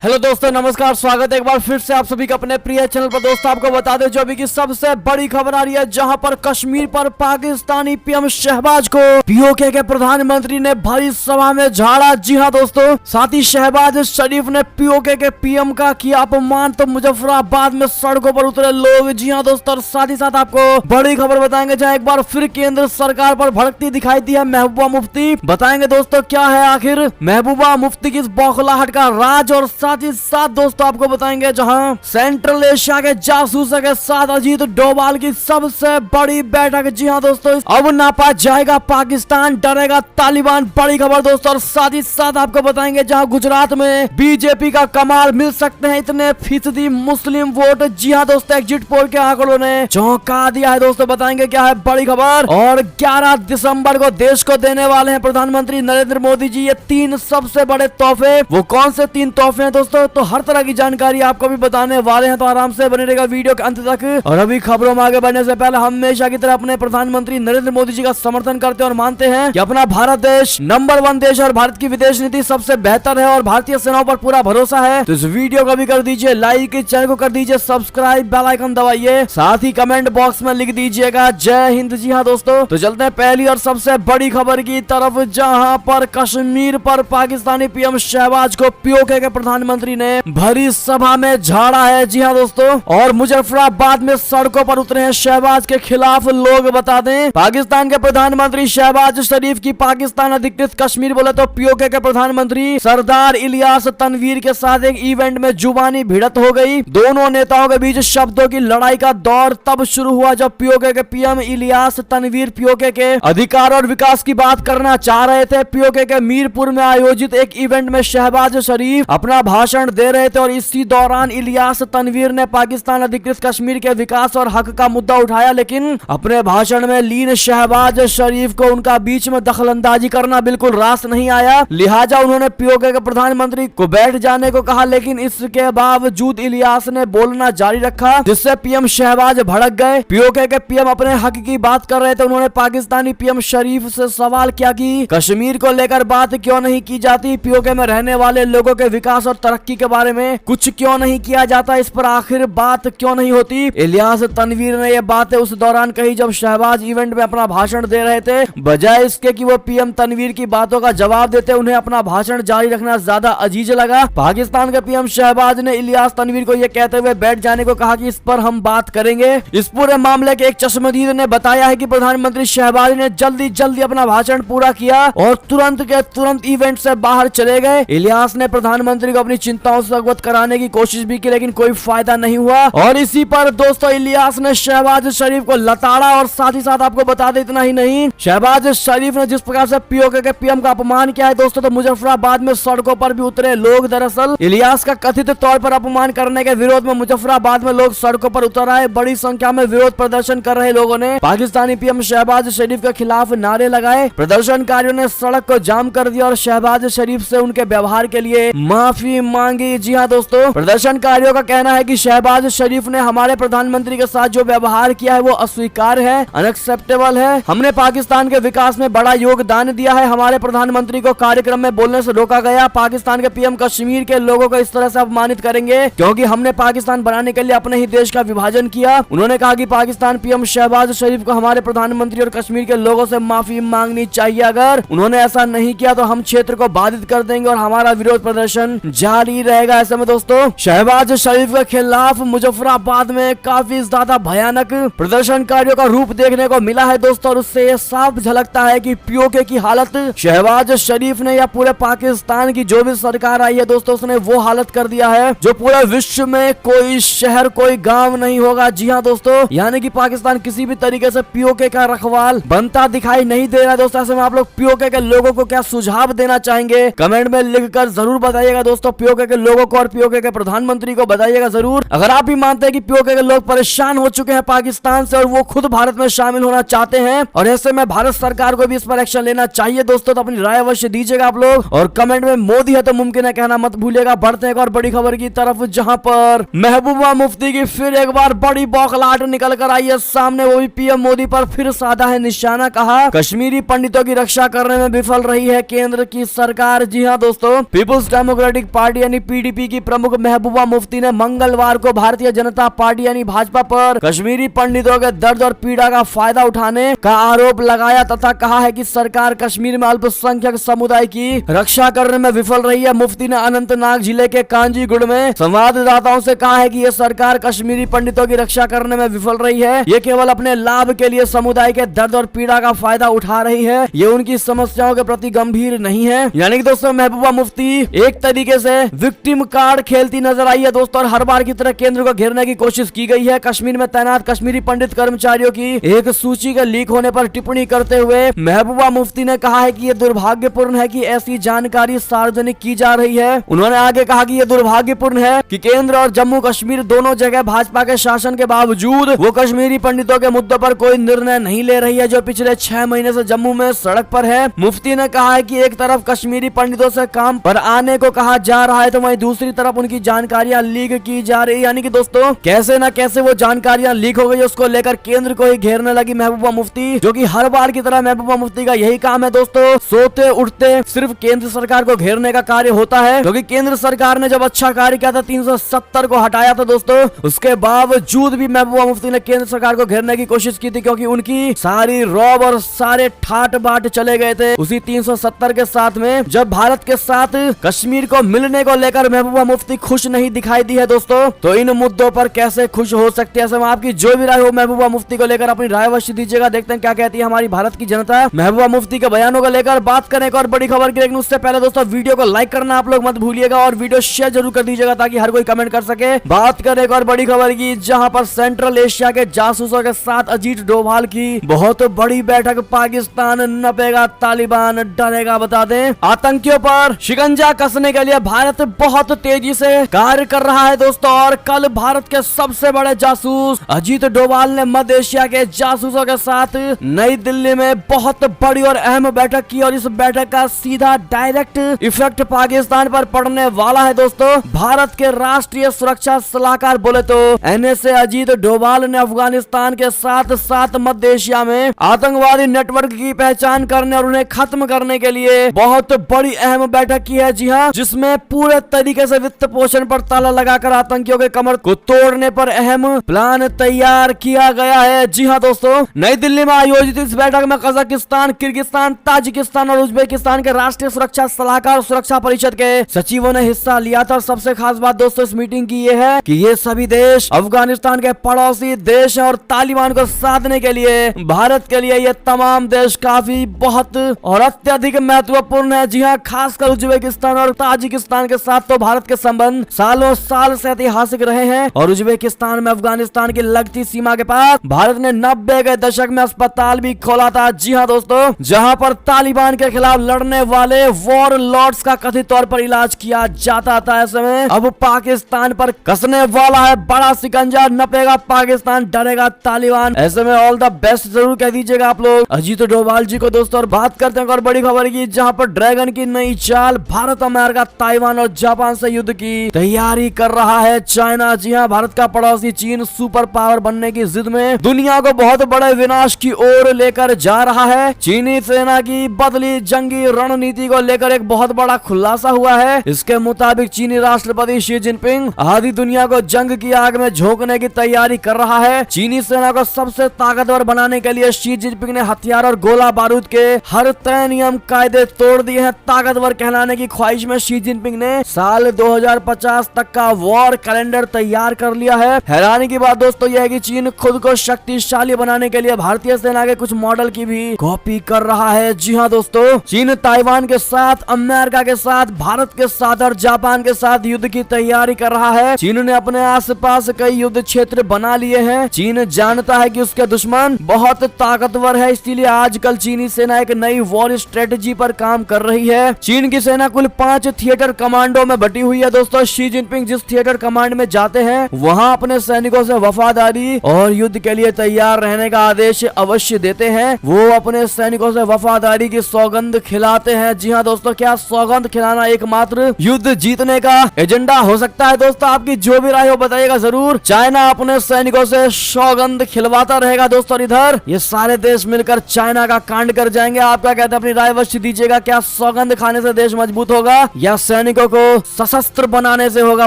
Hello दोस्तों, नमस्कार। स्वागत है एक बार फिर से आप सभी का अपने प्रिय चैनल पर। दोस्तों आपको बता दें जो अभी की सबसे बड़ी खबर आ रही है, जहां पर कश्मीर पर पाकिस्तानी पीएम शहबाज को पीओके के प्रधानमंत्री ने भारी सभा में झाड़ा। जी हां दोस्तों, साथ ही शहबाज शरीफ ने पीओके के पीएम का किया अपमान, तो मुजफ्फराबाद में सड़कों पर उतरे लोग। जी हां दोस्तों, और साथ ही साथ आपको बड़ी खबर बताएंगे, जहाँ एक बार फिर केंद्र सरकार पर भड़कती दिखाई दी है महबूबा मुफ्ती। बताएंगे दोस्तों क्या है आखिर महबूबा मुफ्ती की इस बौखलाहट का राज, और साथ ही साथ दोस्तों आपको बताएंगे जहां सेंट्रल एशिया के जासूसों के साथ अजीत डोभाल की सबसे बड़ी बैठक। जी हां दोस्तों, अब नापा जाएगा पाकिस्तान, डरेगा तालिबान। बड़ी खबर दोस्तों, और साथ ही साथ आपको बताएंगे जहां गुजरात में बीजेपी का कमाल, मिल सकते हैं इतने फीसदी मुस्लिम वोट। जी हां दोस्तों, एग्जिट पोल के आंकड़ों ने चौंका दिया है। दोस्तों बताएंगे क्या है बड़ी खबर। और 11 दिसंबर को देश को देने वाले हैं प्रधानमंत्री नरेंद्र मोदी जी ये 3 सबसे बड़े तोहफे। वो कौन से 3 तोहफे हैं दोस्तों, तो हर तरह की जानकारी आपको भी बताने वाले हैं, तो आराम से बने रहेगा वीडियो के अंत तक। और अभी खबरों में आगे बढ़ने से पहले हमेशा की तरह अपने प्रधानमंत्री नरेंद्र मोदी जी का समर्थन करते हैं और मानते हैं कि अपना भारत देश नंबर 1 देश और भारत की विदेश नीति सबसे बेहतर है और भारतीय सेनाओं पर पूरा भरोसा है। तो इस वीडियो को भी कर दीजिए लाइक, चैनल को कर दीजिए सब्सक्राइब, बेल आइकन दबाइए, साथ ही कमेंट बॉक्स में लिख दीजिएगा जय हिंद। जी हाँ दोस्तों, तो चलते हैं पहली और सबसे बड़ी खबर की तरफ, जहां पर कश्मीर पर पाकिस्तानी पीएम शहबाज को पीओके के प्रधानमंत्री ने भरी सभा में झाड़ा है। जी हाँ दोस्तों, और मुजफ्फराबाद में सड़कों पर उतरे हैं शहबाज के खिलाफ लोग। बता दें पाकिस्तान के प्रधानमंत्री शहबाज शरीफ की पाकिस्तान अधिकृत कश्मीर बोले तो पीओके के प्रधानमंत्री सरदार इलियास तनवीर के साथ एक इवेंट में जुबानी भिड़त हो गई। दोनों नेताओं के बीच शब्दों की लड़ाई का दौर तब शुरू हुआ जब पीओके के पीएम इलियास तनवीर पीओके के अधिकार और विकास की बात करना चाह रहे थे। पीओके के मीरपुर में आयोजित एक इवेंट में शहबाज शरीफ अपना भाषण दे रहे थे और इसी दौरान इलियास तनवीर ने पाकिस्तान अधिकृत कश्मीर के विकास और हक का मुद्दा उठाया, लेकिन अपने भाषण में लीन शहबाज शरीफ को उनका बीच में दखलंदाजी करना बिल्कुल रास नहीं आया। लिहाजा उन्होंने पीओके के प्रधानमंत्री को बैठ जाने को कहा, लेकिन इसके बावजूद इलियास ने बोलना जारी रखा, जिससे पीएम शहबाज भड़क गए। पीओके के पीएम अपने हक की बात कर रहे थे। उन्होंने पाकिस्तानी पीएम शरीफ से सवाल किया कि कश्मीर को लेकर बात क्यों नहीं की जाती, पीओके में रहने वाले लोगों के विकास और तरक्की के बारे में कुछ क्यों नहीं किया जाता, इस पर आखिर बात क्यों नहीं होती। इलियास तनवीर ने ये बातें उस दौरान कही जब शहबाज इवेंट में अपना भाषण दे रहे थे। बजाय इसके कि वो पीएम तनवीर की बातों का जवाब देते, उन्हें अपना भाषण जारी रखना ज्यादा अजीज लगा। पाकिस्तान के पीएम शहबाज ने इलियास तनवीर को यह कहते हुए बैठ जाने को कहा कि इस पर हम बात करेंगे। इस पूरे मामले के एक चश्मदीद ने बताया है कि प्रधानमंत्री शहबाज ने जल्दी जल्दी अपना भाषण पूरा किया और तुरंत के तुरंत इवेंट से बाहर चले गए। इलियास ने प्रधानमंत्री को अपनी चिंताओं से अवगत कराने की कोशिश भी की, लेकिन कोई फायदा नहीं हुआ। और इसी पर दोस्तों इलियास ने शहबाज शरीफ को लताड़ा। और साथ ही साथ आपको बता दें इतना ही नहीं, शहबाज शरीफ ने जिस प्रकार से पीओके के पीएम का अपमान किया है दोस्तों, तो मुजफ्फराबाद में सड़कों पर भी उतरे लोग। दरअसल इलियास का कथित तौर पर अपमान करने के विरोध में मुजफ्फराबाद में लोग सड़कों पर उतर आए। बड़ी संख्या में विरोध प्रदर्शन कर रहे लोगों ने पाकिस्तानी पीएम शहबाज शरीफ के खिलाफ नारे लगाए। प्रदर्शनकारियों ने सड़क को जाम कर दिया और शहबाज शरीफ से उनके व्यवहार के लिए माफी मांगी। जी हाँ दोस्तों, प्रदर्शनकारियों का कहना है कि शहबाज शरीफ ने हमारे प्रधानमंत्री के साथ जो व्यवहार किया है वो अस्वीकार्य है, अनएक्सेप्टेबल है। हमने पाकिस्तान के विकास में बड़ा योगदान दिया है। हमारे प्रधानमंत्री को कार्यक्रम में बोलने से रोका गया। पाकिस्तान के पीएम कश्मीर के लोगों को इस तरह से अपमानित करेंगे क्योंकि हमने पाकिस्तान बनाने के लिए अपने ही देश का विभाजन किया। उन्होंने कहा कि पाकिस्तान पीएम शहबाज शरीफ को हमारे प्रधानमंत्री और कश्मीर के लोगों से माफी मांगनी चाहिए। अगर उन्होंने ऐसा नहीं किया तो हम क्षेत्र को बाधित कर देंगे और हमारा विरोध प्रदर्शन जारी रहेगा। ऐसे में दोस्तों शहबाज शरीफ के खिलाफ मुजफ्फराबाद में काफी ज्यादा भयानक प्रदर्शनकारियों का रूप देखने को मिला है दोस्तों, और उससे यह साफ झलकता है कि पीओके की हालत शहबाज शरीफ ने या पूरे पाकिस्तान की जो भी सरकार आई है दोस्तों, उसने वो हालत कर दिया है जो पूरे विश्व में कोई शहर कोई गांव नहीं होगा। जी हाँ दोस्तों, यानी कि पाकिस्तान किसी भी तरीके से पीओके का रखवाल बनता दिखाई नहीं दे रहा है दोस्तों। ऐसे में आप लोग पीओके के लोगों को क्या सुझाव देना चाहेंगे, कमेंट में लिखकर जरूर बताइएगा दोस्तों। पीओके के लोगों को और पीओके के प्रधानमंत्री को बताइएगा जरूर। अगर आप भी मानते हैं कि पीओके के लोग परेशान हो चुके हैं पाकिस्तान से और वो खुद भारत में शामिल होना चाहते हैं और ऐसे में भारत सरकार को भी इस पर एक्शन लेना चाहिए दोस्तों, तो अपनी राय अवश्य दीजिएगा आप लोग। और कमेंट में मोदी है तो मुमकिन है कहना मत भूलिएगा। बढ़ते हैं एक और बड़ी खबर की तरफ, जहां पर महबूबा मुफ्ती की फिर एक बार बड़ी बौखलाहट निकल कर आई है सामने। वो भी पीएम मोदी पर फिर साधा है निशाना। कहा कश्मीरी पंडितों की रक्षा करने में विफल रही है केंद्र की सरकार। जी हाँ दोस्तों, पीपुल्स डेमोक्रेटिक पार्टी पार्टी यानी पीडीपी की प्रमुख महबूबा मुफ्ती ने मंगलवार को भारतीय जनता पार्टी यानी भाजपा पर कश्मीरी पंडितों के दर्द और पीड़ा का फायदा उठाने का आरोप लगाया तथा कहा है कि सरकार कश्मीर में अल्पसंख्यक समुदाय की रक्षा करने में विफल रही है। मुफ्ती ने अनंतनाग जिले के कांजीगुड़ में संवाददाताओं से कहा है कि ये सरकार कश्मीरी पंडितों की रक्षा करने में विफल रही है। ये केवल अपने लाभ के लिए समुदाय के दर्द और पीड़ा का फायदा उठा रही है। ये उनकी समस्याओं के प्रति गंभीर नहीं है। यानी कि दोस्तों महबूबा मुफ्ती एक तरीके से विक्टिम कार्ड खेलती नजर आई है दोस्तों, और हर बार की तरह केंद्र को घेरने की कोशिश की गई है। कश्मीर में तैनात कश्मीरी पंडित कर्मचारियों की एक सूची के लीक होने पर टिप्पणी करते हुए महबूबा मुफ्ती ने कहा है कि यह दुर्भाग्यपूर्ण है कि ऐसी जानकारी सार्वजनिक की जा रही है। उन्होंने आगे कहा कि यह दुर्भाग्यपूर्ण है कि केंद्र और जम्मू कश्मीर दोनों जगह भाजपा के शासन के बावजूद वो कश्मीरी पंडितों के मुद्दों पर कोई निर्णय नहीं ले रही है जो पिछले 6 महीने से जम्मू में सड़क पर है। मुफ्ती ने कहा है कि एक तरफ कश्मीरी पंडितों से काम पर आने को कहा जा रहा है तो वहीं दूसरी तरफ उनकी जानकारियां लीक की जा रही है। यानी कि दोस्तों कैसे न कैसे वो जानकारियां लीक हो गई, उसको लेकर केंद्र को ही घेरने लगी महबूबा मुफ्ती, जो कि हर बार की तरह महबूबा मुफ्ती का यही काम है दोस्तों, सोते उठते सिर्फ केंद्र सरकार को घेरने का कार्य होता है। क्योंकि केंद्र सरकार ने जब अच्छा कार्य किया था 370 को हटाया था दोस्तों, उसके बावजूद भी महबूबा मुफ्ती ने केंद्र सरकार को घेरने की कोशिश की थी, क्योंकि उनकी सारी रौब और सारे ठाट बाट चले गए थे उसी 370 के साथ में। जब भारत के साथ कश्मीर को मिलने को लेकर महबूबा मुफ्ती खुश नहीं दिखाई दी है दोस्तों, तो इन मुद्दों पर कैसे खुश हो सकते हैं। ऐसे में आपकी जो भी राय हो महबूबा मुफ्ती को लेकर अपनी राय अवश्य दीजिएगा। देखते हैं क्या कहती है हमारी भारत की जनता महबूबा मुफ्ती के बयानों को लेकर। बात करें एक और बड़ी खबर की, लेकिन उससे पहले दोस्तों वीडियो को लाइक करना आप लोग मत भूलिएगा और वीडियो शेयर जरूर कर दीजिएगा ताकि हर कोई कमेंट कर सके। बात करें एक और बड़ी खबर की, जहां पर सेंट्रल एशिया के जासूसों के साथ अजीत डोभाल की बहुत बड़ी बैठक। पाकिस्तान नपेगा, तालिबान डरेगा। बता दें आतंकियों पर शिकंजा कसने के लिए भारत बहुत तेजी से कार्य कर रहा है दोस्तों, और कल भारत के सबसे बड़े जासूस अजीत डोभाल ने मध्य एशिया के जासूसों के साथ नई दिल्ली में बहुत बड़ी और अहम बैठक की, और इस बैठक का सीधा डायरेक्ट इफेक्ट पाकिस्तान पर पड़ने वाला है दोस्तों। भारत के राष्ट्रीय सुरक्षा सलाहकार बोले तो एनएसए अजीत डोभाल ने अफगानिस्तान के साथ साथ मध्य एशिया में आतंकवादी नेटवर्क की पहचान करने और उन्हें खत्म करने के लिए बहुत बड़ी अहम बैठक की है। जी हाँ, जिसमें पूरे तरीके से वित्त पोषण पर ताला लगाकर आतंकियों के कमर को तोड़ने पर अहम प्लान तैयार किया गया है। जी हाँ दोस्तों, नई दिल्ली में आयोजित इस बैठक में कजाकिस्तान, किर्गिस्तान, ताजिकिस्तान और उज्बेकिस्तान के राष्ट्रीय सुरक्षा सलाहकार और सुरक्षा परिषद के सचिवों ने हिस्सा लिया था। और सबसे खास बात दोस्तों इस मीटिंग की ये है कि ये सभी देश अफगानिस्तान के पड़ोसी देश और तालिबान को साधने के लिए भारत के लिए ये तमाम देश काफी बहुत और अत्यधिक महत्वपूर्ण है। जी हाँ, खासकर उज्बेकिस्तान और ताजिकिस्तान के साथ तो भारत के संबंध सालों साल से ऐतिहासिक रहे हैं, और उज्बेकिस्तान में अफगानिस्तान की लगती सीमा के पास भारत ने 90 के दशक में अस्पताल भी खोला था। जी हाँ दोस्तों, जहां पर तालिबान के खिलाफ लड़ने वाले वॉर लॉर्ड्स का कथित तौर पर इलाज किया जाता था। ऐसे में अब पाकिस्तान पर कसने वाला है बड़ा शिकंजा, नपेगा पाकिस्तान, डरेगा तालिबान। ऐसे में ऑल द बेस्ट जरूर कह दीजिएगा आप लोग अजीत डोभाल जी को दोस्तों। और बात करते हैं और बड़ी खबर की, जहां पर ड्रैगन की नई चाल, भारत, अमेरिका, ताइवान और जापान से युद्ध की तैयारी कर रहा है चाइना। जी हाँ, भारत का पड़ोसी चीन सुपर पावर बनने की जिद में दुनिया को बहुत बड़े विनाश की ओर लेकर जा रहा है। चीनी सेना की बदली जंगी रणनीति को लेकर एक बहुत बड़ा खुलासा हुआ है। इसके मुताबिक चीनी राष्ट्रपति शी जिनपिंग आधी दुनिया को जंग की आग में झोंकने की तैयारी कर रहा है। चीनी सेना को सबसे ताकतवर बनाने के लिए शी जिनपिंग ने हथियार और गोला बारूद के हर तय नियम कायदे तोड़ दिए हैं। ताकतवर कहलाने की ख्वाहिश में शी जिनपिंग ने साल 2050 तक का वॉर कैलेंडर तैयार कर लिया है। हैरानी की बात दोस्तों यह है कि चीन खुद को शक्तिशाली बनाने के लिए भारतीय सेना के कुछ मॉडल की भी कॉपी कर रहा है। जी हाँ दोस्तों, चीन ताइवान के साथ, अमेरिका के साथ, भारत के साथ और जापान के साथ युद्ध की तैयारी कर रहा है। चीन ने अपने आसपास कई युद्ध क्षेत्र बना लिए हैं। चीन जानता है कि उसके दुश्मन बहुत ताकतवर है, इसीलिए आजकल चीनी सेना एक नई वॉर स्ट्रेटेजी पर काम कर रही है। चीन की सेना कुल 5 थिएटर कमांडो में बटी हुई है दोस्तों। शी जिनपिंग जिस थिएटर कमांड में जाते हैं वहां अपने सैनिकों से वफादारी और युद्ध के लिए तैयार रहने का आदेश अवश्य देते हैं। वो अपने सैनिकों से वफादारी की सौगंध खिलाते हैं। जी हाँ दोस्तों, क्या सौगंध खिलाना एकमात्र युद्ध जीतने का एजेंडा हो सकता है दोस्तों? आपकी जो भी राय हो बताइएगा जरूर। चाइना अपने सैनिकों से सौगंध खिलवाता रहेगा दोस्तों, इधर ये सारे देश मिलकर चाइना का कांड कर जाएंगे। आपका कहते हैं अपनी राय अवश्य दीजिएगा। क्या सौगंध खाने से देश मजबूत होगा या सैनिकों सैनिकों को सशस्त्र बनाने से होगा,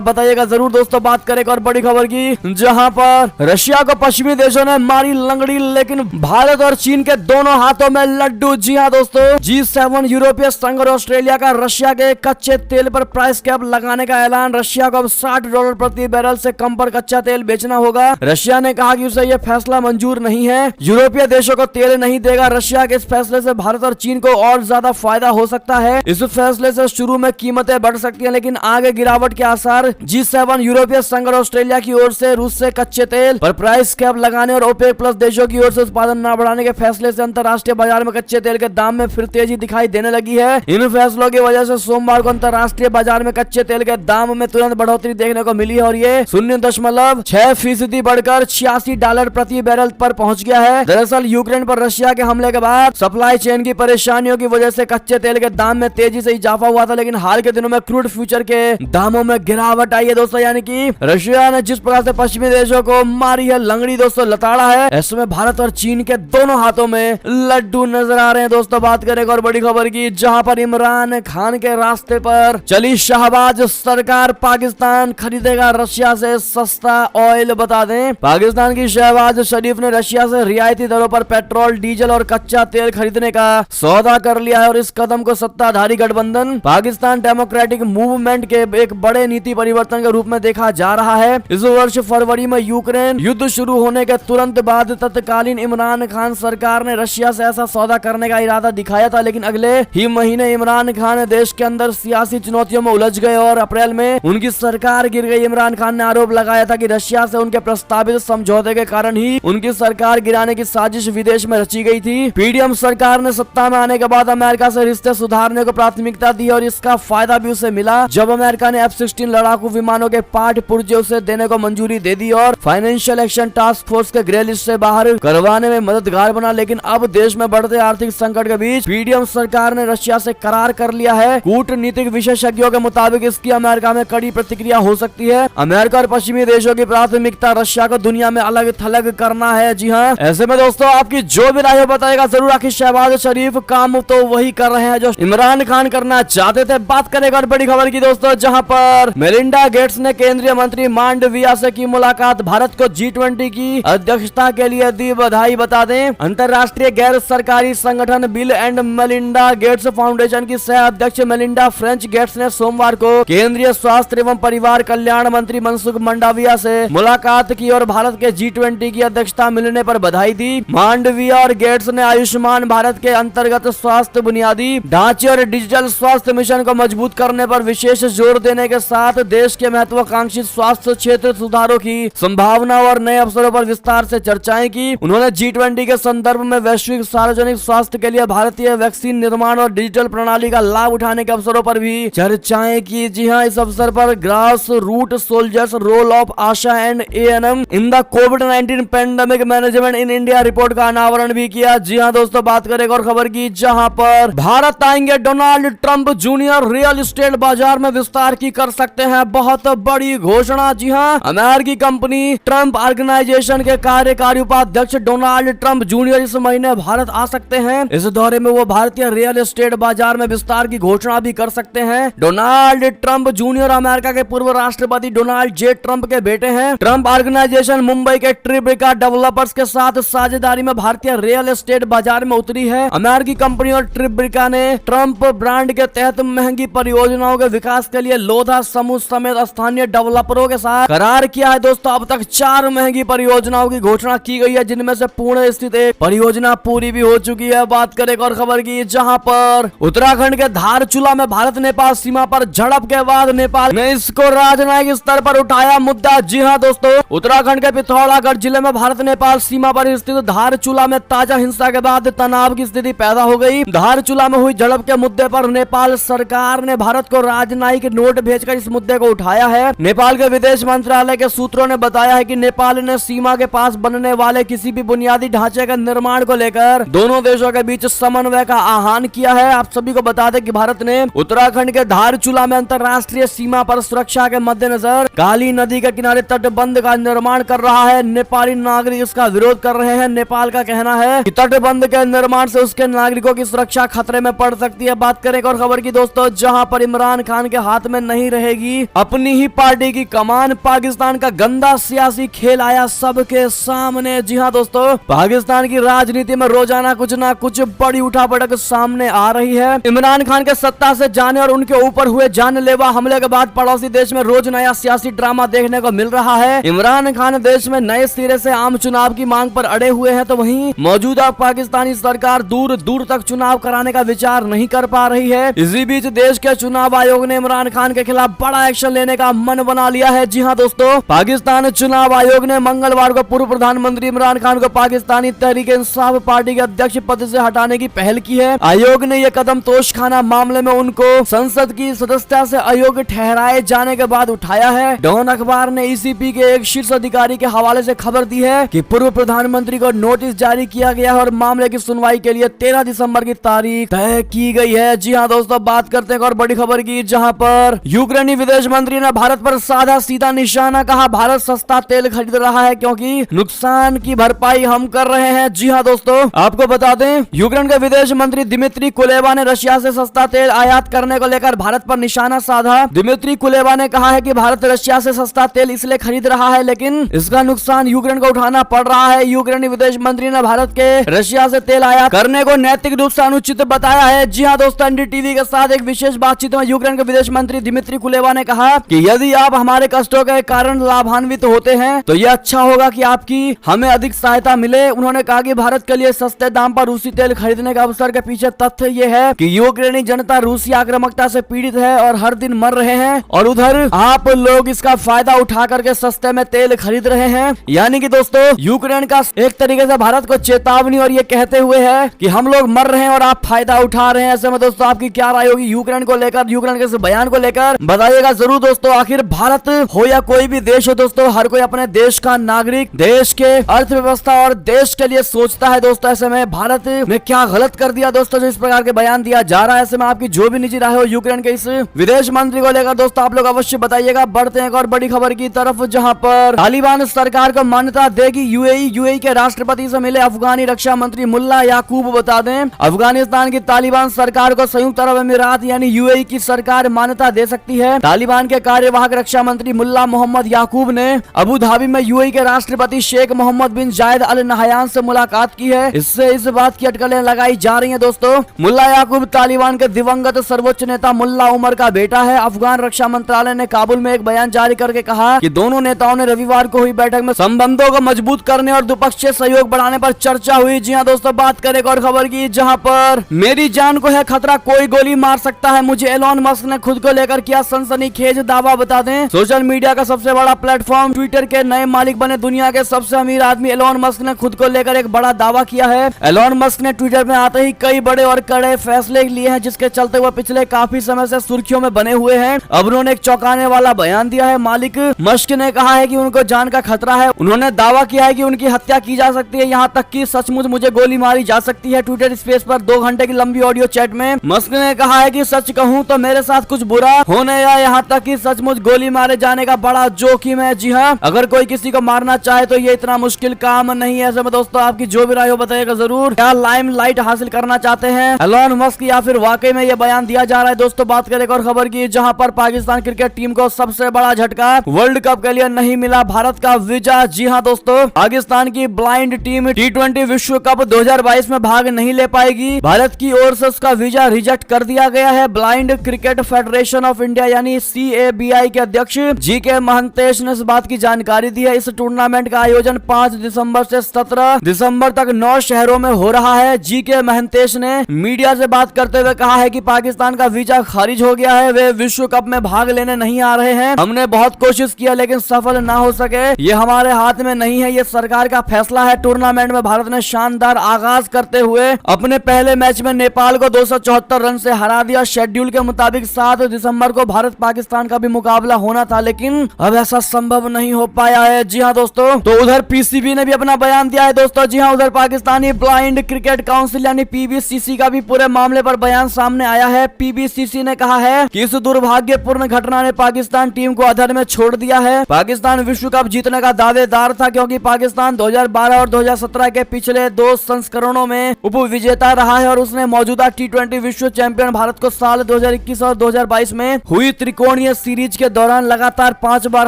बताइएगा जरूर दोस्तों। बात करें और बड़ी खबर की, जहां पर रशिया को पश्चिमी देशों ने मारी लंगड़ी, लेकिन भारत और चीन के दोनों हाथों में लड्डू। जी हाँ दोस्तों, G7 यूरोपीय संघ और ऑस्ट्रेलिया का रशिया के कच्चे तेल पर प्राइस कैप लगाने का ऐलान। रशिया को अब $60 प्रति बैरल से कम पर कच्चा तेल बेचना होगा। रशिया ने कहा कि उसे यह फैसला मंजूर नहीं है, यूरोपीय देशों को तेल नहीं देगा। रशिया के इस फैसले से भारत और चीन को और ज्यादा फायदा हो सकता है। इस फैसले से शुरू में कीमतें बढ़ सकती हैं, लेकिन आगे गिरावट के आसार। G7 यूरोपीय संघ और ऑस्ट्रेलिया की ओर से रूस से कच्चे तेल पर प्राइस कैप लगाने और ओपेक प्लस देशों की ओर से उत्पादन न बढ़ाने के फैसले से अंतर्राष्ट्रीय बाजार में कच्चे तेल के दाम में फिर तेजी दिखाई देने लगी है। इन फैसलों की वजह से सोमवार को अंतर्राष्ट्रीय बाजार में कच्चे तेल के दाम में तुरंत बढ़ोतरी देखने को मिली है और ये 0.6% बढ़कर $86 प्रति बैरल पर पहुंच गया है। दरअसल यूक्रेन पर रशिया के हमले के बाद सप्लाई चेन की परेशानियों की वजह से कच्चे तेल के दाम में तेजी से इजाफा हुआ था, लेकिन हाल के दिनों में क्रूड फ्यूचर के दामों में गिरावट आई है दोस्तों। यानी कि रशिया ने जिस प्रकार से पश्चिमी देशों को मारी है लंगड़ी दोस्तों, लताड़ा है, इसमें भारत और चीन के दोनों हाथों में लड्डू नजर आ रहे हैं दोस्तों। बात करें और बड़ी खबर की, जहां पर इमरान खान के रास्ते पर चली शहबाज सरकार, पाकिस्तान खरीदेगा रशिया से सस्ता ऑयल। बता दें, पाकिस्तान की शहबाज शरीफ ने रशिया से रियायती दरों पर पेट्रोल, डीजल और कच्चा तेल खरीदने का सौदा कर लिया है और इस कदम को सत्ताधारी गठबंधन पाकिस्तान डेमोक्रेटिक मूवमेंट के एक बड़े नीति परिवर्तन के रूप में देखा जा रहा है। इस वर्ष फरवरी में यूक्रेन युद्ध शुरू होने के तुरंत बाद तत्कालीन इमरान खान सरकार ने रशिया से ऐसा सौदा करने का इरादा दिखाया था, लेकिन अगले ही महीने इमरान खान देश के अंदर सियासी चुनौतियों में उलझ गए और अप्रैल में उनकी सरकार गिर गई। इमरान खान ने आरोप लगाया था कि रशिया से उनके प्रस्तावित समझौते के कारण ही उनकी सरकार गिराने की साजिश विदेश में रची गई थी। पीडीएम सरकार ने सत्ता में आने के बाद अमेरिका से रिश्ते सुधारने को प्राथमिकता दी और इसका फायदा भी उसे मिला जब अमेरिका ने F-16 लड़ाकू विमानों के पार्ट पुर्जे उसे देने को मंजूरी दे दी और फाइनेंशियल एक्शन टास्क फोर्स के ग्रे लिस्ट से बाहर करवाने में मददगार बना। लेकिन अब देश में बढ़ते आर्थिक संकट के बीच पीडीएम सरकार ने रशिया से करार कर लिया है। कूटनीतिक विशेषज्ञों के मुताबिक इसकी अमेरिका में कड़ी प्रतिक्रिया हो सकती है। अमेरिका और पश्चिमी देशों की प्राथमिकता रशिया को दुनिया में अलग थलग करना है। जी हाँ, ऐसे में दोस्तों आपकी जो भी राय हो बताएगा जरूर। आखिर शहबाज शरीफ काम तो वही कर रहे हैं जो इमरान खान करना चाहते थे। बात करेगा और बड़ी खबर की दोस्तों, जहां पर मेलिंडा गेट्स ने केंद्रीय मंत्री मांडविया से की मुलाकात, भारत को G20 की अध्यक्षता के लिए दी बधाई। बता दें, अंतर्राष्ट्रीय गैर सरकारी संगठन bill and Melinda Gates foundation की सह अध्यक्ष मेलिंडा फ्रेंच गेट्स ने सोमवार को केंद्रीय स्वास्थ्य एवं परिवार कल्याण मंत्री मनसुख मंडाविया से मुलाकात की और भारत के G20 की अध्यक्षता मिलने पर बधाई दी। मांडविया और गेट्स ने आयुष्मान भारत के अंतर्गत स्वास्थ्य बुनियादी ढांचे और डिजिटल स्वास्थ्य मिशन को मजबूत करने पर विशेष जोर देने के साथ देश के महत्वाकांक्षी स्वास्थ्य क्षेत्र सुधारों की संभावना और नए अवसरों पर विस्तार से चर्चाएं की। उन्होंने G20 के संदर्भ में वैश्विक सार्वजनिक स्वास्थ्य के लिए भारतीय वैक्सीन निर्माण और डिजिटल प्रणाली का लाभ उठाने के अवसरों पर भी चर्चाएं की। जी हाँ, इस अवसर पर grass root soldiers role of ASHA and ANM in the कोविड-19 pandemic management in India report का अनावरण भी किया। जी हाँ दोस्तों, बात करें और खबर की, जहां पर भारत आएंगे Donald Trump junior, real estate बाजार में विस्तार की कर सकते हैं बहुत बड़ी घोषणा। जी हाँ, अमेरिकी कंपनी ट्रंप ऑर्गेनाइजेशन के कार्यकारी उपाध्यक्ष डोनाल्ड ट्रंप जूनियर इस महीने भारत आ सकते हैं। इस दौरे में वो भारतीय रियल एस्टेट बाजार में विस्तार की घोषणा भी कर सकते हैं। डोनाल्ड ट्रंप जूनियर अमेरिका के पूर्व राष्ट्रपति डोनाल्ड जे ट्रंप के बेटे हैं। ट्रंप ऑर्गेनाइजेशन मुंबई के ट्रिब्रिका डेवलपर्स के साथ साझेदारी में भारतीय रियल एस्टेट बाजार में उतरी है। अमेरिकी कंपनी और ट्रिब्रिका ने ट्रंप ब्रांड के तहत महंगी परियोजनाओं के विकास के लिए लोधा समूह समेत स्थानीय डेवलपरों के साथ करार किया है। दोस्तों, अब तक 4 महंगी परियोजनाओं की घोषणा की गई है, जिनमें से पुणे स्थित एक परियोजना पूरी भी हो चुकी है। बात करें और खबर की, जहां पर उत्तराखंड के धारचूला में भारत नेपाल सीमा पर झड़प के बाद नेपाल ने इसको राजनयिक स्तर पर उठाया मुद्दा। जी हां दोस्तों, उत्तराखंड के पिथौरागढ़ जिले में भारत नेपाल सीमा पर स्थित धारचूला में ताजा हिंसा के बाद तनाव की स्थिति पैदा हो गई। धारचूला में हुई झड़प के मुद्दे पर नेपाल सरकार ने भारत को राजनयिक नोट भेजकर इस मुद्दे को उठाया है। नेपाल के विदेश मंत्रालय के सूत्रों ने बताया है कि नेपाल ने सीमा के पास बनने वाले किसी भी बुनियादी ढांचे के निर्माण को लेकर दोनों देशों के बीच समन्वय का आह्वान किया है। आप सभी को बता दें कि भारत ने उत्तराखंड के धारचूला में अंतर्राष्ट्रीय सीमा पर सुरक्षा के मद्देनजर काली नदी के किनारे तटबंध का निर्माण कर रहा है। नेपाली नागरिक इसका विरोध कर रहे हैं। नेपाल का कहना है कि तटबंध के निर्माण से उसके नागरिकों की सुरक्षा खतरे में पड़ सकती है। बात करें और खबर की दोस्तों, जहां पर इमरान इमरान खान के हाथ में नहीं रहेगी। अपनी ही पार्टी की कमान पाकिस्तान का गंदा सियासी खेल आया सबके सामने। जी हाँ दोस्तों, पाकिस्तान की राजनीति में रोजाना कुछ ना कुछ बड़ी उठापटक सामने आ रही है। इमरान खान के सत्ता से जाने और उनके ऊपर हुए जानलेवा हमले के बाद पड़ोसी देश में रोज नया सियासी ड्रामा देखने को मिल रहा है। इमरान खान देश में नए सिरे से आम चुनाव की मांग पर अड़े हुए हैं, तो वहीं मौजूदा पाकिस्तानी सरकार दूर दूर तक चुनाव कराने का विचार नहीं कर पा रही है। इसी बीच देश के चुनाव आयोग ने इमरान खान के खिलाफ बड़ा एक्शन लेने का मन बना लिया है। जी हाँ दोस्तों, पाकिस्तान चुनाव आयोग ने मंगलवार को पूर्व प्रधानमंत्री इमरान खान को पाकिस्तानी तहरीक-ए-इंसाफ पार्टी के अध्यक्ष पद से हटाने की पहल की है। आयोग ने यह कदम तोशखाना मामले में उनको संसद की सदस्यता से अयोग्य ठहराए जाने के बाद उठाया है। डॉन अखबार ने ईसीपी के एक शीर्ष अधिकारी के हवाले से खबर दी है कि पूर्व प्रधानमंत्री को नोटिस जारी किया गया है और मामले की सुनवाई के लिए 13 दिसंबर की तारीख तय की गई है। जी हाँ दोस्तों, बात करते हैं और बड़ी खबर की, जहां पर यूक्रेनी विदेश मंत्री ने भारत पर साधा सीधा निशाना। कहा भारत सस्ता तेल खरीद रहा है क्योंकि नुकसान की भरपाई हम कर रहे हैं। जी हाँ दोस्तों, आपको बता दें, यूक्रेन के विदेश मंत्री दिमित्री कुलेबा ने रशिया से सस्ता तेल आयात करने को लेकर भारत पर निशाना साधा। दिमित्री कुलेबा ने कहा है कि भारत रशिया से सस्ता तेल इसलिए खरीद रहा है, लेकिन इसका नुकसान यूक्रेन को उठाना पड़ रहा है। यूक्रेनी विदेश मंत्री ने भारत के रशिया से तेल आयात करने को नैतिक रूप से अनुचित बताया है। जी हाँ दोस्तों, एनडीटीवी के साथ एक विशेष बातचीत में यूक्रेन के विदेश मंत्री दिमित्री कुलेबा ने कहा कि यदि आप हमारे कष्टों के कारण लाभान्वित होते हैं तो यह अच्छा होगा कि आपकी हमें अधिक सहायता मिले। उन्होंने कहा कि भारत के लिए सस्ते दाम पर रूसी तेल खरीदने के अवसर के पीछे तथ्य यह है कि यूक्रेनी जनता रूसी आक्रामकता से पीड़ित है और हर दिन मर रहे हैं, और उधर आप लोग इसका फायदा उठा करके सस्ते में तेल खरीद रहे हैं। यानी कि दोस्तों, यूक्रेन का एक तरीके से भारत को चेतावनी और ये कहते हुए है कि हम लोग मर रहे हैं और आप फायदा उठा रहे हैं। ऐसे में दोस्तों, आपकी क्या राय होगी यूक्रेन को लेकर, यूक्रेन के इस बयान को लेकर बताइएगा जरूर दोस्तों। आखिर भारत हो या कोई भी देश हो दोस्तों, हर कोई अपने देश का नागरिक, देश के अर्थव्यवस्था और देश के लिए सोचता है दोस्तों। ऐसे में भारत ने क्या गलत कर दिया दोस्तों जो इस प्रकार के बयान दिया जा रहा है। ऐसे में आपकी जो भी निजी राय हो यूक्रेन के इस विदेश मंत्री को लेकर दोस्तों, आप लोग अवश्य बताइएगा। बढ़ते हैं एक और बड़ी खबर की तरफ, जहां पर तालिबान सरकार को मान्यता देगी यूएई के राष्ट्रपति से मिले अफगानी रक्षा मंत्री मुल्ला याकूब। बता दें, अफगानिस्तान की तालिबान सरकार को संयुक्त अरब अमीरात यानी यूएई की सरकार मान्यता दे सकती है। तालिबान के कार्यवाहक रक्षा मंत्री मुल्ला मोहम्मद याकूब ने अबू धाबी में यूएई के राष्ट्रपति शेख मोहम्मद बिन जायद अल नहयान से मुलाकात की है। इससे इस बात की अटकलें लगाई जा रही हैं दोस्तों। मुल्ला याकूब तालिबान के दिवंगत सर्वोच्च नेता मुल्ला उमर का बेटा है। अफगान रक्षा मंत्रालय ने काबुल में एक बयान जारी करके कहा कि दोनों नेताओं ने रविवार को हुई बैठक में संबंधों को मजबूत करने और द्विपक्षीय सहयोग बढ़ाने पर चर्चा हुई। जी हाँ दोस्तों, बात करें एक और खबर की, जहां पर मेरी जान को है खतरा, कोई गोली मार सकता है मुझे, एलोन मस्क ने खुद को लेकर किया सनसनीखेज दावा। बता दें, सोशल मीडिया का सबसे बड़ा प्लेटफॉर्म ट्विटर के नए मालिक बने दुनिया के सबसे अमीर आदमी एलोन मस्क ने खुद को लेकर एक बड़ा दावा किया है। एलोन मस्क ने ट्विटर में आते ही कई बड़े और कड़े फैसले लिए हैं, जिसके चलते वह पिछले काफी समय से सुर्खियों में बने हुए हैं। अब उन्होंने एक चौंकाने वाला बयान दिया है। मालिक मस्क ने कहा है कि उनको जान का खतरा है। उन्होंने दावा किया है कि उनकी हत्या की जा सकती है, यहाँ तक कि सचमुच मुझे गोली मारी जा सकती है। ट्विटर स्पेस पर 2 घंटे की लंबी ऑडियो चैट में मस्क ने कहा है कि सच कहूँ तो मेरे साथ कुछ बुरा होने या यहाँ तक कि सचमुच गोली मारे जाने का बड़ा जोखिम है। जी हाँ, अगर कोई किसी को मारना चाहे तो ये इतना मुश्किल काम नहीं है। ऐसे में दोस्तों, आपकी जो भी राय हो बताइएगा जरूर। क्या लाइमलाइट हासिल करना चाहते हैं एलोन मस्क या फिर वाकई में ये बयान दिया जा रहा है। दोस्तों, बात करें एक और खबर की, जहां पर पाकिस्तान क्रिकेट टीम को सबसे बड़ा झटका, वर्ल्ड कप के लिए नहीं मिला भारत का वीजा। जी हाँ दोस्तों, पाकिस्तान की ब्लाइंड टीम T20 विश्व कप 2022 में भाग नहीं ले पाएगी। भारत की ओर से उसका वीजा रिजेक्ट कर दिया गया है। Blind cricket federation of India यानी CABI के अध्यक्ष GK महंतेश ने इस बात की जानकारी दी है। इस टूर्नामेंट का आयोजन 5 दिसंबर से 17 दिसंबर तक 9 शहरों में हो रहा है। GK महंतेश ने मीडिया से बात करते हुए कहा है कि पाकिस्तान का वीजा खारिज हो गया है, वे विश्व कप में भाग लेने नहीं आ रहे हैं। हमने बहुत कोशिश किया लेकिन सफल ना हो सके, ये हमारे हाथ में नहीं है, ये सरकार का फैसला है। टूर्नामेंट में भारत ने शानदार आगाज करते हुए अपने पहले मैच में नेपाल को 274 रन से हरा दिया। शेड्यूल के मुताबिक 7 दिसंबर को भारत पाकिस्तान का भी मुकाबला होना था, लेकिन अब ऐसा संभव नहीं हो पाया है। जी हाँ दोस्तों, तो उधर PCB ने भी अपना बयान दिया है दोस्तों। जी हाँ, उधर पाकिस्तानी ब्लाइंड क्रिकेट काउंसिल यानी PBCC का भी पूरे मामले पर बयान सामने आया है। PBCC ने कहा है कि इस दुर्भाग्यपूर्ण घटना ने पाकिस्तान टीम को अधर में छोड़ दिया है। पाकिस्तान विश्व कप जीतने का दावेदार था क्योंकि पाकिस्तान 2012 और 2017 के पिछले 2 संस्करणों में उप विजेता रहा है और उसने मौजूदा T20 विश्व चैंपियन भारत को साल 2021 और 2022 में हुई त्रिकोणीय सीरीज के दौरान लगातार 5 बार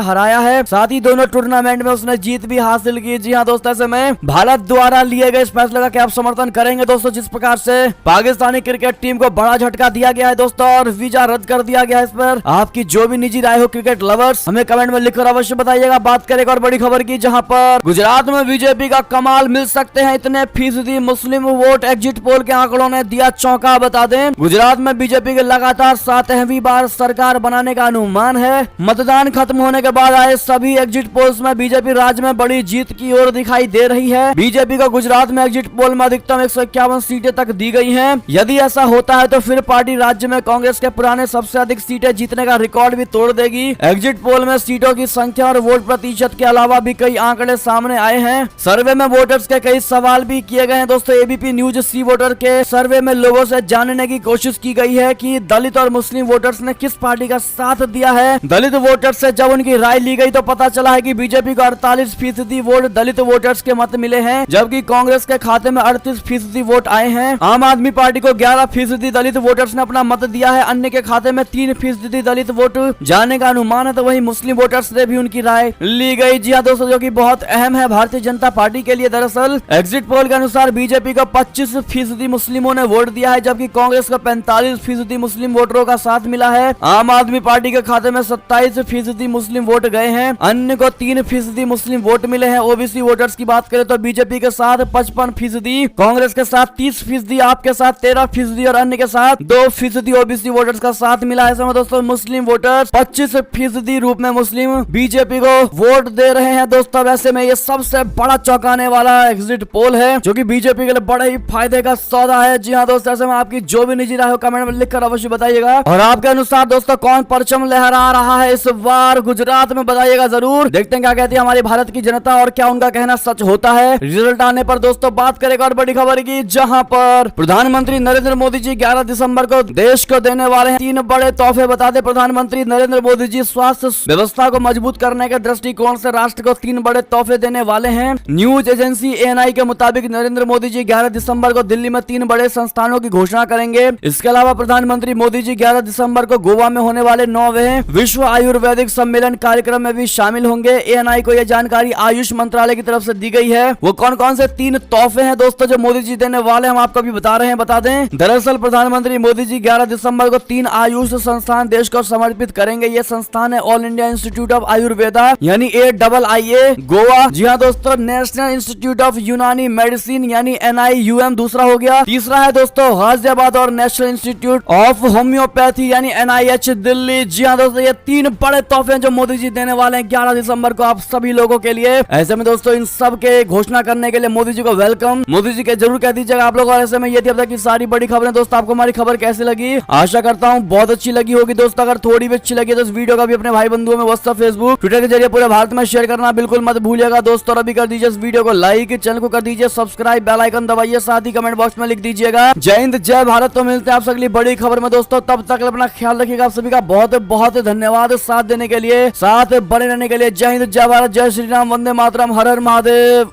हराया है। साथ ही दोनों टूर्नामेंट में उसने जीत भी हासिल की। जी हाँ दोस्तों, ऐसे में भारत द्वारा लिए गए इस फैसले का क्या आप समर्थन करेंगे दोस्तों? जिस प्रकार से पाकिस्तानी क्रिकेट टीम को बड़ा झटका दिया गया है दोस्तों और वीजा रद्द कर दिया गया है, इस पर आपकी जो भी निजी राय हो क्रिकेट लवर्स हमें कमेंट में लिखकर अवश्य बताइएगा। बात करें एक और बड़ी खबर की, जहां पर गुजरात में बीजेपी का कमाल मिल सकते हैं इतने फीसदी मुस्लिम वोट। एग्जिट पोल के आंकड़ों ने दिया चौंका। बता दें, गुजरात में बीजेपी के लगातार 7वीं बार सरकार बनाने का अनुमान है। मतदान खत्म होने के बाद आए सभी एग्जिट पोल्स में बीजेपी राज्य में बड़ी जीत की ओर दिखाई दे रही है। बीजेपी को गुजरात में एग्जिट पोल में अधिकतम 151 सीटें तक दी गई हैं। यदि ऐसा होता है तो फिर पार्टी राज्य में कांग्रेस के पुराने सबसे अधिक सीटें जीतने का रिकॉर्ड भी तोड़ देगी। एग्जिट पोल में सीटों की संख्या और वोट प्रतिशत के अलावा भी कई आंकड़े सामने आए हैं। सर्वे में वोटर्स के कई सवाल भी किए गए हैं दोस्तों। एबीपी न्यूज सी वोटर के सर्वे में लोगों से जानने की कोशिश की गई है कि दलित और मुस्लिम वोटर्स ने किस पार्टी का साथ दिया है। दलित वोटर्स से जब उनकी राय ली गई तो पता चला है कि बीजेपी को 48% वोट दलित वोटर्स के मत मिले हैं, जबकि कांग्रेस के खाते में 38% वोट आए हैं। आम आदमी पार्टी को 11% दलित वोटर्स ने अपना मत दिया है। अन्य के खाते में 3% दलित वोट जाने का अनुमान है। तो वही मुस्लिम वोटर्स से भी उनकी राय ली गई। जी हाँ दोस्तों, जो कि बहुत अहम है भारतीय जनता पार्टी के लिए। दरअसल एग्जिट पोल के अनुसार बीजेपी को 25% मुस्लिमों ने वोट दिया है, जबकि कांग्रेस को 45% मुस्लिम वोटरों का साथ मिला है। आम आदमी पार्टी के खाते में 27% मुस्लिम वोट गए हैं। अन्य को 3% मुस्लिम वोट मिले हैं। ओबीसी वोटर्स की बात करें तो बीजेपी के साथ 55%, कांग्रेस के साथ 30%, आपके साथ 13% और अन्य के साथ 2% ओबीसी वोटर्स का साथ मिला है। दोस्तों मुस्लिम वोटर्स 25% रूप में मुस्लिम बीजेपी को वोट दे रहे हैं दोस्तों। वैसे में ये सबसे बड़ा चौंकाने वाला एग्जिट पोल है, जो कि बीजेपी के लिए बड़े ही फायदे का सौदा है। जी हाँ दोस्तों, ऐसे में आपकी जो भी निजी राय हो कमेंट में लिखकर अवश्य बताइएगा। और आपके अनुसार दोस्तों कौन परचम लहरा रहा है इस बार गुजरात में, बताइएगा जरूर। देखते हैं क्या कहती है हमारी भारत की जनता और क्या उनका कहना सच होता है रिजल्ट आने पर। दोस्तों बात करेगा और बड़ी खबर की, जहां पर प्रधानमंत्री नरेंद्र मोदी जी 11 दिसंबर को देश को देने वाले हैं 3 बड़े तोहफे। बता दें, प्रधानमंत्री नरेंद्र मोदी जी स्वास्थ्य व्यवस्था को मजबूत करने के दृष्टिकोण से राष्ट्र को 3 बड़े तोहफे देने वाले हैं। न्यूज एजेंसी एएनआई के मुताबिक नरेंद्र मोदी जी 11 दिसंबर को दिल्ली में 3 बड़े संस्थानों की घोषणा करेंगे। इसके अलावा प्रधानमंत्री मोदी जी 11 दिसंबर को गोवा में होने वाले 9वें विश्व आयुर्वेदिक सम्मेलन कार्यक्रम में भी शामिल होंगे। एएनआई को यह जानकारी आयुष मंत्रालय की तरफ से दी गई है। वो कौन कौन से 3 तोहफे हैं दोस्तों जो मोदी जी देने वाले हम आपको भी बता रहे हैं। बता दें, दरअसल प्रधानमंत्री मोदी जी 11 दिसंबर को 3 आयुष संस्थान देश को समर्पित करेंगे। ये संस्थान है all India institute of Ayurveda यानी AIIA गोवा। जी हाँ दोस्तों, नेशनल इंस्टीट्यूट ऑफ यूनानी मेडिसिन यानी NIUM दूसरा हो गया। तीसरा है दोस्तों गाजियाबाद और नेशनल इंस्टीट्यूट ऑफ होम्योपैथी यानी NIH दिल्ली। जी हाँ दोस्तों, ये 3 बड़े तोहफे जो मोदी जी देने वाले हैं 11 दिसंबर को आप सभी लोगों के लिए। ऐसे में दोस्तों इन सब के घोषणा करने के लिए मोदी जी को वेलकम। मोदी जी के जरूर कह दीजिएगा आप लोग। और ऐसे में ये थी अब तक की सारी बड़ी खबरें। दोस्तों आपको हमारी खबर कैसी लगी? आशा करता हूँ बहुत अच्छी लगी होगी दोस्तों। अगर थोड़ी भी अच्छी लगी तो इस वीडियो का भी अपने भाई बंधुओं में व्हाट्सएप, फेसबुक, ट्विटर के जरिए पूरे भारत में शेयर करना बिल्कुल मत भूलिएगा दोस्तों। और अभी कर दीजिए इस वीडियो को लाइक, चैनल को कर दीजिए सब्सक्राइब, बेल आइकन दबाइए, साथ ही कमेंट बॉक्स में लिख दीजिएगा जय हिंद जय भारत। तो मिलते हैं आप अगली बड़ी खबर में दोस्तों। तब तक अपना ख्याल रखिएगा। आप सभी का बहुत बहुत धन्यवाद साथ देने के लिए, साथ बने रहने के लिए। जय हिंद जय भारत, जय श्री राम, वंदे मातरम, हर हर महादेव।